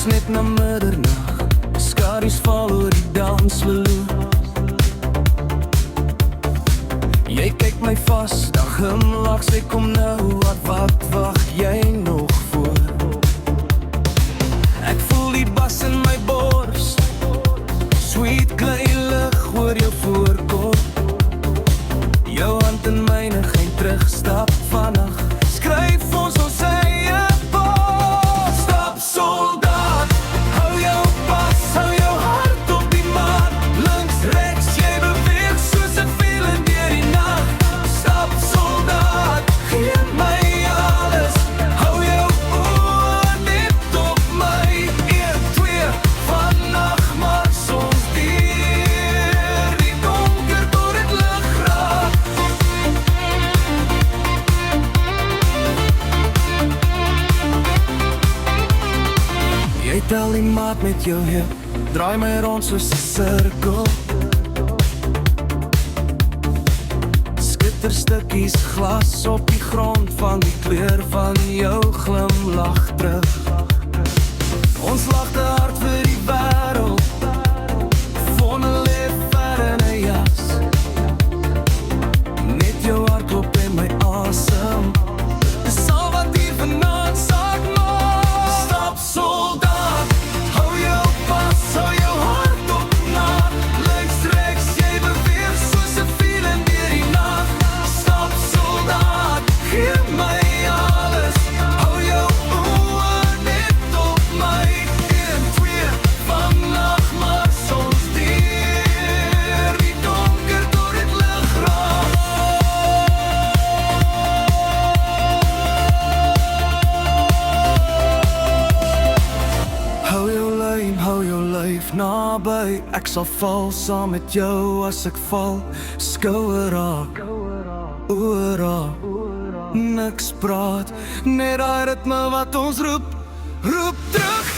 net na middernag, skadu's val oor die dansvloer. Jy kyk my vas, dan glimlag, sê kom nou, wat wag jy nog voor? Ek voel die bas in my bors, sweet klei lig oor jou voorkop. Jou hand in myne, geen terugstap vannacht, skryf ons eie pos. Stap soldaat, hou jou pas, hou jou hart op die maan. Links, rechts, jy beweeg soos 'n wielen deur die nag. Stap soldaat, gee my alles, hou jou oor net op my. 1, 2, vannacht mars ons deur die donker tot het lig raak. Jy tel die maat met jou heup, draai my rond soos 'n sirkel. Skitterstukkies glas op die grond van die kleur van jou glimlach terug. Ons lag te hard vir die wêreld, vonne lê ver in 'n jas. Net jou hart klop in my asem, dis al wat hier vanaand saak maak. Stap soldaat, hou jou pas, hou jou hart op naad. Links, rechts, jy beweeg soos 'n wielen deur die nag. Stap soldaat, gee my alles, hou jou oor net op my. 1, 2, vannacht mars ons deur die donker tot het lig raak. Hou jou lyf naby, ek sal val saam met jou as ek val. Skouer raak, oor raak, niks praat, net daai ritme wat ons roep terug.